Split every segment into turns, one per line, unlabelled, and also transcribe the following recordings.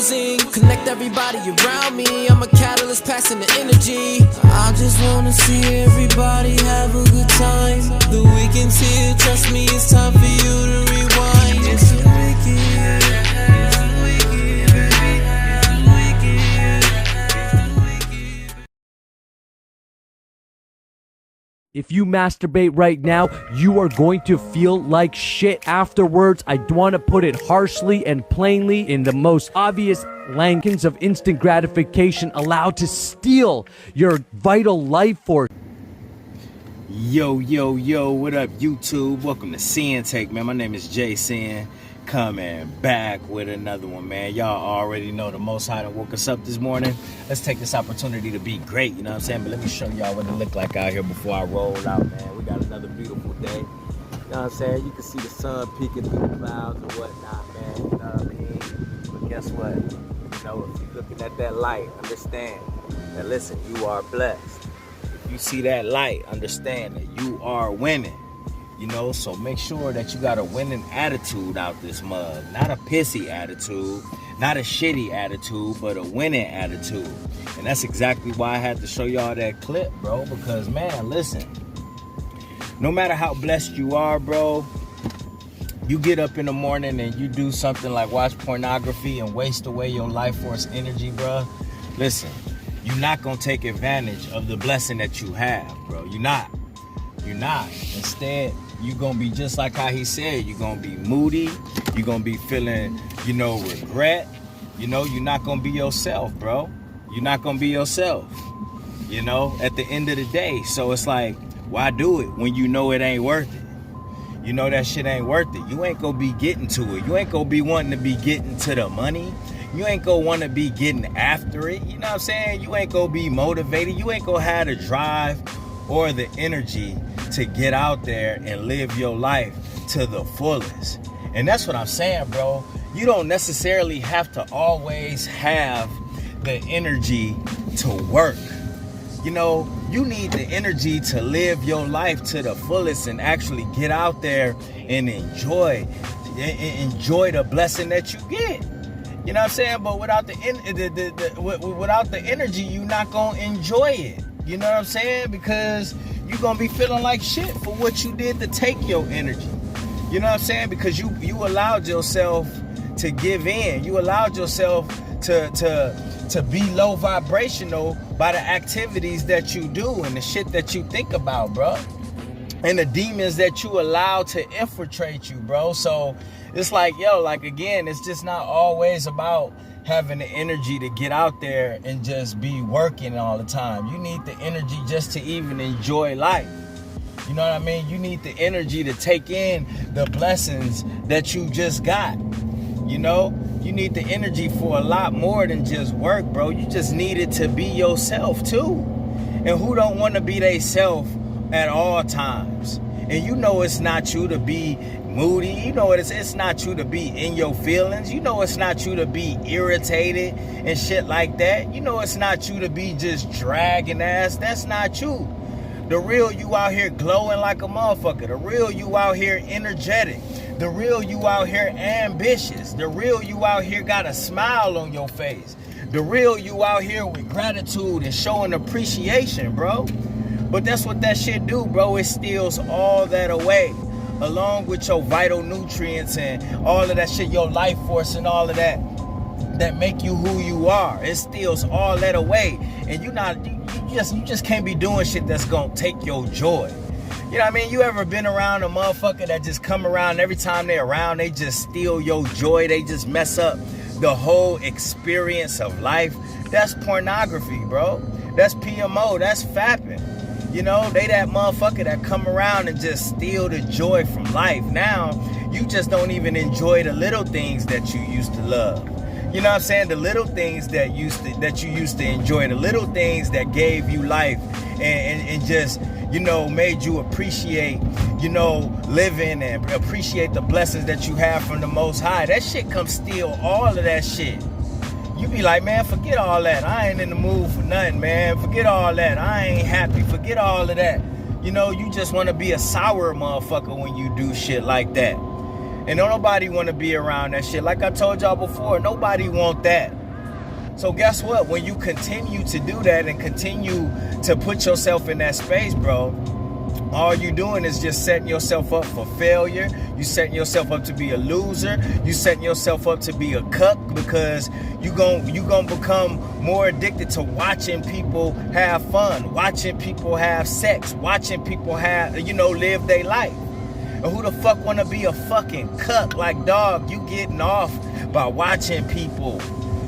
housing, connect everybody around me. I'm a catalyst passing the energy. I just wanna see everybody have a good time. The weekend's here, trust me, it's time for you to rewind. It's the weekend.
If you masturbate right now, you are going to feel like shit afterwards. I want to put it harshly and plainly in the most obvious language of instant gratification, allowed to steal your vital life force.
Yo, what up, YouTube? Welcome to Sinn-Take, man. My name is Sin, coming back with another one, man. Y'all already know the Most High done woke us up this morning. Let's take this opportunity to be great, you know what I'm saying? But let me show y'all what it look like out here before I roll out, man. We got another beautiful day. You know what I'm saying? You can see the sun peeking through the clouds and whatnot, man. You know what I mean? But guess what? You know, if you're looking at that light, understand that, listen, you are blessed. If you see that light, understand that you are winning. You know, so make sure that you got a winning attitude out this mug. Not a pissy attitude, not a shitty attitude, but a winning attitude. And that's exactly why I had to show y'all that clip, bro. Because, man, listen, no matter how blessed you are, bro, you get up in the morning and you do something like watch pornography and waste away your life force energy, bro. Listen, you're not going to take advantage of the blessing that you have, bro. You're not. Instead, you're going to be just like how he said. You're going to be moody. You're going to be feeling, you know, regret. You know, you're not going to be yourself, bro. You're not going to be yourself, you know, at the end of the day. So it's like, why do it when you know it ain't worth it? You know that shit ain't worth it. You ain't going to be getting to it. You ain't going to be wanting to be getting to the money. You ain't going to want to be getting after it. You know what I'm saying? You ain't going to be motivated. You ain't going to have the drive or the energy to get out there and live your life to the fullest. And that's what I'm saying, bro. You don't necessarily have to always have the energy to work. You know, you need the energy to live your life to the fullest and actually get out there and enjoy the blessing that you get. You know what I'm saying? But without the energy, you're not gonna enjoy it. You know what I'm saying? Because you're going to be feeling like shit for what you did to take your energy. You know what I'm saying? Because you allowed yourself to give in. You allowed yourself to be low vibrational by the activities that you do and the shit that you think about, bro. And the demons that you allow to infiltrate you, bro. So it's like, yo, like, again, it's just not always about having the energy to get out there and just be working all the time. You need the energy just to even enjoy life. You know what I mean? You need the energy to take in the blessings that you just got. You know? You need the energy for a lot more than just work, bro. You just need it to be yourself too. And who don't want to be they self at all times? And you know it's not you to be moody. You know it's not you to be in your feelings. You know it's not you to be irritated and shit like that. You know it's not you to be just dragging ass. That's not you. The real you out here glowing like a motherfucker. The real you out here energetic. The real you out here ambitious. The real you out here got a smile on your face. The real you out here with gratitude and showing appreciation, bro. But that's what that shit do, bro. It steals all that away, along with your vital nutrients and all of that shit, your life force and all of that make you who you are. It steals all that away. And you just can't be doing shit that's gonna take your joy. You know what I mean? You ever been around a motherfucker that just come around, every time they're around, they just steal your joy. They just mess up the whole experience of life. That's pornography, bro. That's PMO. That's fapping. You know, they that motherfucker that come around and just steal the joy from life. Now, you just don't even enjoy the little things that you used to love. You know what I'm saying? The little things that you used to enjoy, the little things that gave you life and just, you know, made you appreciate, you know, living and appreciate the blessings that you have from the Most High. That shit come steal all of that shit. You be like, man, forget all that. I ain't in the mood for nothing, man. Forget all that. I ain't happy. Forget all of that. You know, you just want to be a sour motherfucker when you do shit like that. And don't nobody want to be around that shit. Like I told y'all before, nobody want that. So guess what? When you continue to do that and continue to put yourself in that space, bro, all you doing is just setting yourself up for failure. You setting yourself up to be a loser. You setting yourself up to be a cuck, because you gon' become more addicted to watching people have fun, watching people have sex, watching people have, live their life. And who the fuck wanna be a fucking cuck? Like, dog, you getting off by watching people.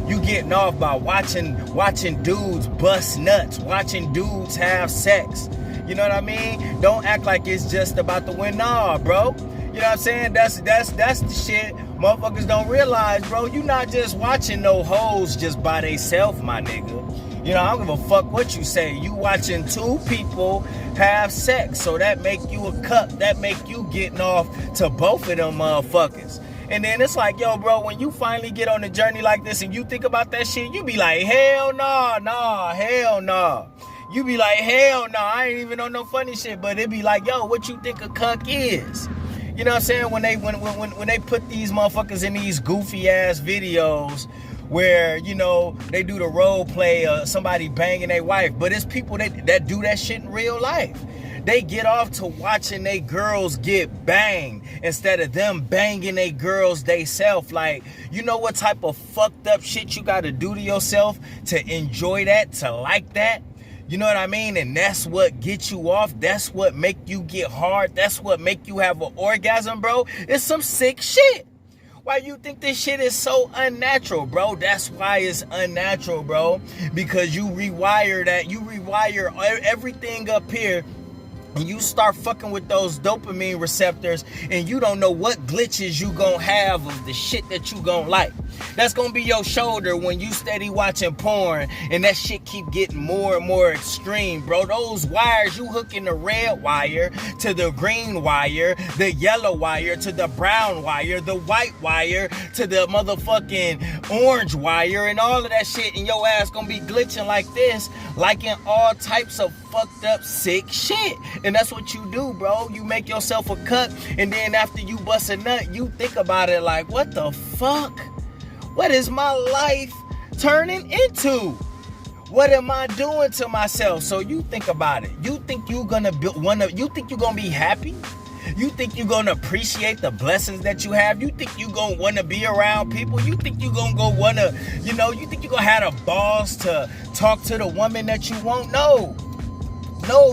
You getting off by watching dudes bust nuts, watching dudes have sex. You know what I mean? Don't act like it's just about the win. Nah, bro. You know what I'm saying? That's the shit motherfuckers don't realize, bro. You not just watching no hoes just by theyself, my nigga. I don't give a fuck what you say. You watching two people have sex, so that make you a cuck. That make you getting off to both of them motherfuckers. And then it's like, yo, bro, when you finally get on a journey like this and you think about that shit, you be like, hell nah, hell nah. You be like, hell no, I ain't even on no funny shit. But it be like, yo, what you think a cuck is? You know what I'm saying? When they put these motherfuckers in these goofy ass videos where, they do the role play of somebody banging their wife. But it's people that do that shit in real life. They get off to watching they girls get banged instead of them banging they girls they self. Like, you know what type of fucked up shit you gotta do to yourself to enjoy that, to like that? You know what I mean? And that's what gets you off. That's what make you get hard. That's what make you have an orgasm, bro. It's some sick shit. Why you think this shit is so unnatural, bro? That's why it's unnatural, bro. Because you rewire that. You rewire everything up here. And you start fucking with those dopamine receptors, and you don't know what glitches you gonna have of the shit that you gonna like. That's gonna be your shoulder when you steady watching porn and that shit keep getting more and more extreme, bro. Those wires, you hooking the red wire to the green wire, the yellow wire to the brown wire, the white wire to the motherfucking orange wire, and all of that shit, and your ass gonna be glitching like this, liking all types of fucked up sick shit. And that's what you do, bro. You make yourself a cuck, and then after you bust a nut, you think about it like, what the fuck? What is my life turning into? What am I doing to myself? So you think about it. You think you're gonna you think you're gonna be happy? You think you're gonna appreciate the blessings that you have? You think you're gonna wanna be around people? You think you're gonna go wanna, you think you're gonna have the balls to talk to the woman that you want? No,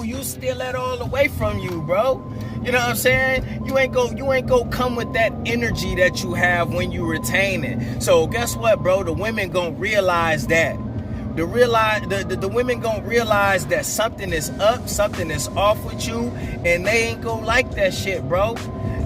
you steal that all away from you, bro. You know what I'm saying? You ain't go come with that energy that you have when you retain it. So guess what, bro? The women gonna realize that. The women gonna realize that something is up, something is off with you, and they ain't gonna like that shit, bro.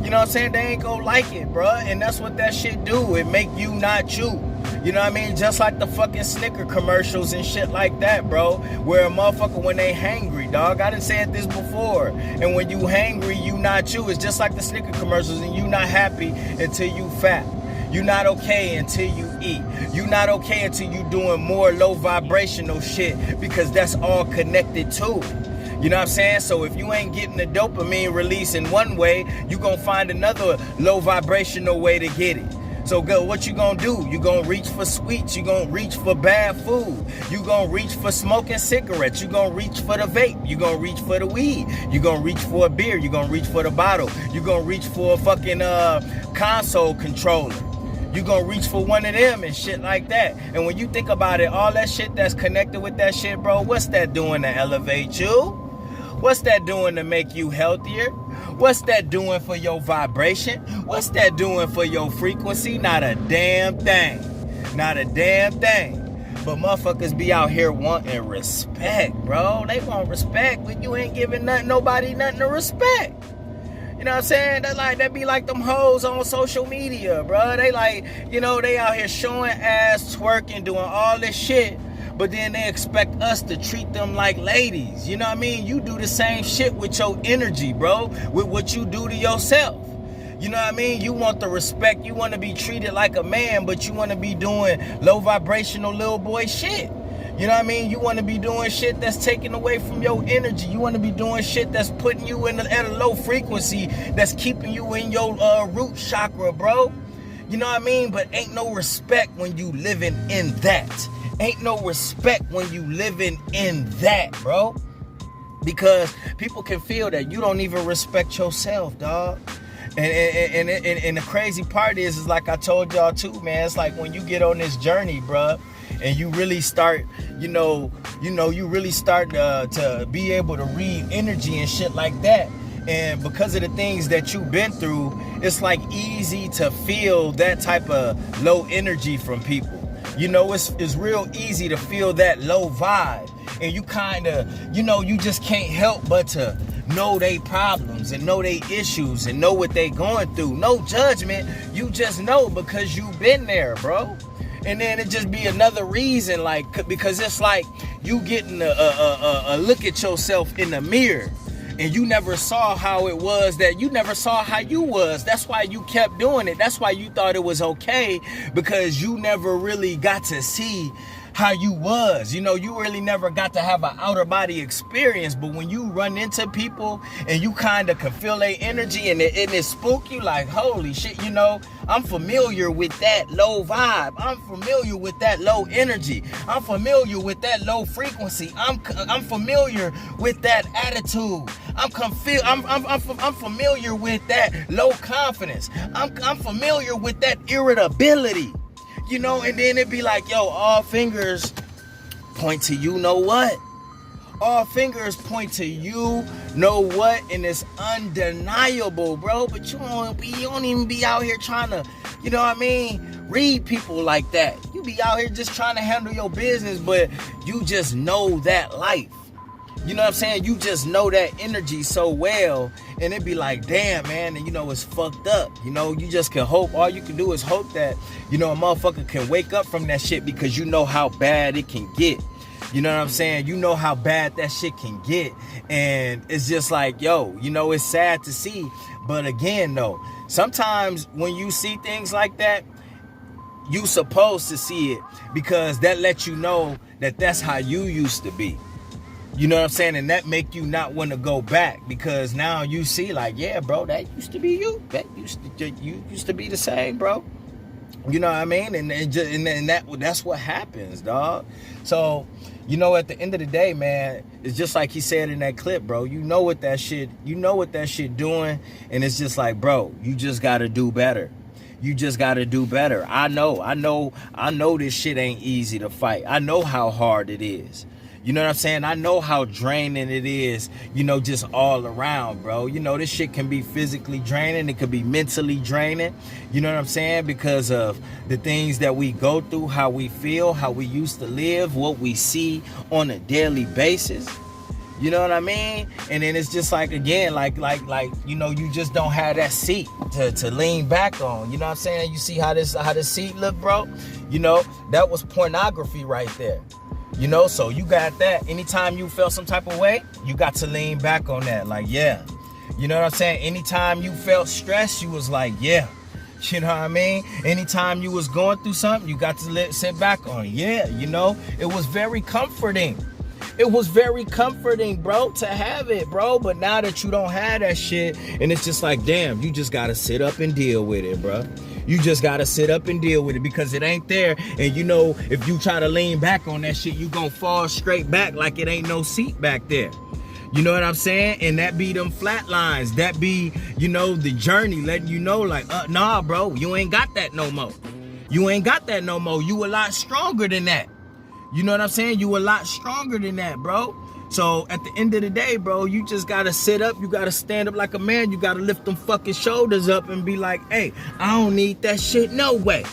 You know what I'm saying? They ain't gonna like it, bro. And that's what that shit do. It make you not you. You know what I mean? Just like the fucking Snicker commercials and shit like that, bro. Where a motherfucker, when they hangry, dog. I done said this before. And when you hangry, you not you. It's just like the Snicker commercials, and you not happy until you fat. You not okay until you eat. You not okay until you doing more low vibrational shit, because that's all connected to it. You know what I'm saying? So if you ain't getting the dopamine release in one way, you gonna find another low vibrational way to get it. So what you gonna do? You gonna reach for sweets. You gonna reach for bad food. You gonna reach for smoking cigarettes. You gonna reach for the vape. You gonna reach for the weed. You gonna reach for a beer. You gonna reach for the bottle. You gonna reach for a fucking console controller. You gonna reach for one of them and shit like that. And when you think about it, all that shit that's connected with that shit, bro, what's that doing to elevate you? What's that doing to make you healthier? What's that doing for your vibration? What's that doing for your frequency? Not a damn thing. Not a damn thing. But motherfuckers be out here wanting respect, bro. They want respect, but you ain't giving nobody nothing to respect. You know what I'm saying? That be like them hoes on social media, bro. They like, they out here showing ass, twerking, doing all this shit. But then they expect us to treat them like ladies. You know what I mean? You do the same shit with your energy, bro. With what you do to yourself. You know what I mean? You want the respect. You want to be treated like a man, but you want to be doing low vibrational little boy shit. You know what I mean? You want to be doing shit that's taking away from your energy. You want to be doing shit that's putting you at a low frequency, that's keeping you in your root chakra, bro. You know what I mean? But ain't no respect when you living in that. Ain't no respect when you living in that, bro. Because people can feel that you don't even respect yourself, dog. And the crazy part is like I told y'all too, man. It's like when you get on this journey, bro, and you really start, you really start to be able to read energy and shit like that. And because of the things that you've been through, it's like easy to feel that type of low energy from people. You know, it's real easy to feel that low vibe. And you kind of, you just can't help but to know they problems and know they issues and know what they going through. No judgment. You just know because you've been there, bro. And then it just be another reason, like, because it's like you getting a look at yourself in the mirror. And you never saw how it was, that you never saw how you was. That's why you kept doing it. That's why you thought it was okay, because you never really got to see how you was. You really never got to have an outer body experience. But when you run into people and you kind of can feel their energy and it spook you, like, holy shit, I'm familiar with that low vibe. I'm familiar with that low energy. I'm familiar with that low frequency. I'm familiar with that attitude. I'm familiar with that low confidence. I'm familiar with that irritability. And then it'd be like, yo, all fingers point to you know what? All fingers point to you know what? And it's undeniable, bro. But you don't even be out here trying to, read people like that. You be out here just trying to handle your business, but you just know that life. You know what I'm saying? You just know that energy so well, and it be like, damn, man, and it's fucked up. You just can hope. All you can do is hope that, a motherfucker can wake up from that shit, because you know how bad it can get. You know what I'm saying? You know how bad that shit can get. And it's just like, yo, it's sad to see. But again, though, sometimes when you see things like that, you supposed to see it, because that lets you know that that's how you used to be. You know what I'm saying? And that make you not want to go back, because now you see, like, yeah, bro, that used to be you. You used to be the same, bro. You know what I mean? And that's what happens, dog. So, at the end of the day, man, it's just like he said in that clip, bro. You know what that shit doing, and it's just like, bro, you just gotta do better. You just gotta do better. I know this shit ain't easy to fight. I know how hard it is. You know what I'm saying? I know how draining it is, just all around, bro. This shit can be physically draining. It could be mentally draining. You know what I'm saying? Because of the things that we go through, how we feel, how we used to live, what we see on a daily basis. You know what I mean? And then it's just like, again, like, you just don't have that seat to lean back on. You know what I'm saying? You see how this seat look, bro? That was pornography right there. So you got that. Anytime you felt some type of way, you got to lean back on that. Like, yeah. You know what I'm saying? Anytime you felt stressed, you was like, yeah. You know what I mean? Anytime you was going through something, you got to sit back on it. Yeah, it was very comforting. It was very comforting, bro, to have it, bro. But now that you don't have that shit, and it's just like, damn, you just got to sit up and deal with it, bro. You just got to sit up and deal with it, because it ain't there. And if you try to lean back on that shit, you going to fall straight back like it ain't no seat back there. You know what I'm saying? And that be them flat lines. That be, the journey letting you know, like, nah, bro, you ain't got that no more. You ain't got that no more. You a lot stronger than that. You know what I'm saying? You a lot stronger than that, bro. So at the end of the day, bro, you just gotta sit up. You gotta stand up like a man. You gotta lift them fucking shoulders up and be like, hey, I don't need that shit no way.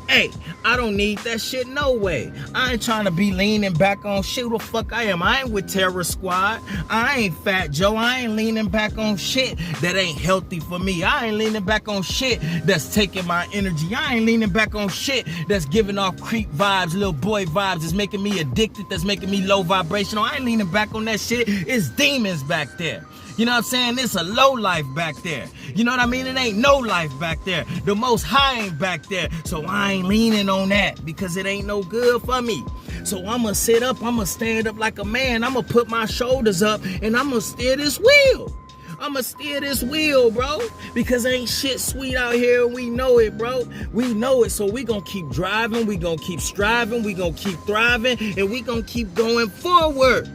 Hey, I don't need that shit no way. I ain't trying to be leaning back on shit. Who the fuck I am? I ain't with Terror Squad. I ain't Fat Joe. I ain't leaning back on shit that ain't healthy for me. I ain't leaning back on shit that's taking my energy. I ain't leaning back on shit that's giving off creep vibes, little boy vibes, that's making me addicted, that's making me low vibrational. I ain't leaning back on that shit. It's demons back there. You know what I'm saying? It's a low life back there. You know what I mean? It ain't no life back there. The most high ain't back there. So I ain't leaning on that because it ain't no good for me. So I'ma sit up, I'ma stand up like a man. I'ma put my shoulders up and I'ma steer this wheel. I'ma steer this wheel, bro, because ain't shit sweet out here, and we know it, bro. We know it, so we gonna keep driving, we gonna keep striving, we gonna keep thriving, and we gonna keep going forward.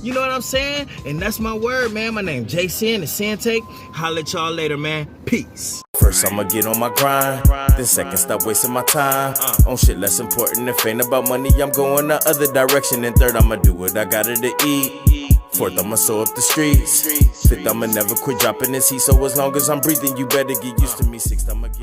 You know what I'm saying? And that's my word, man. My name Jason, the Sinn-Take. Holla at y'all later, man. Peace.
First I'ma get on my grind, then second stop wasting my time on shit less important. If ain't about money, I'm going the other direction. And third, I'ma do what I gotta to eat. Fourth, I'ma sew up the streets. Fifth, I'ma never quit dropping this heat. So as long as I'm breathing, you better get used to me. Sixth, I'ma get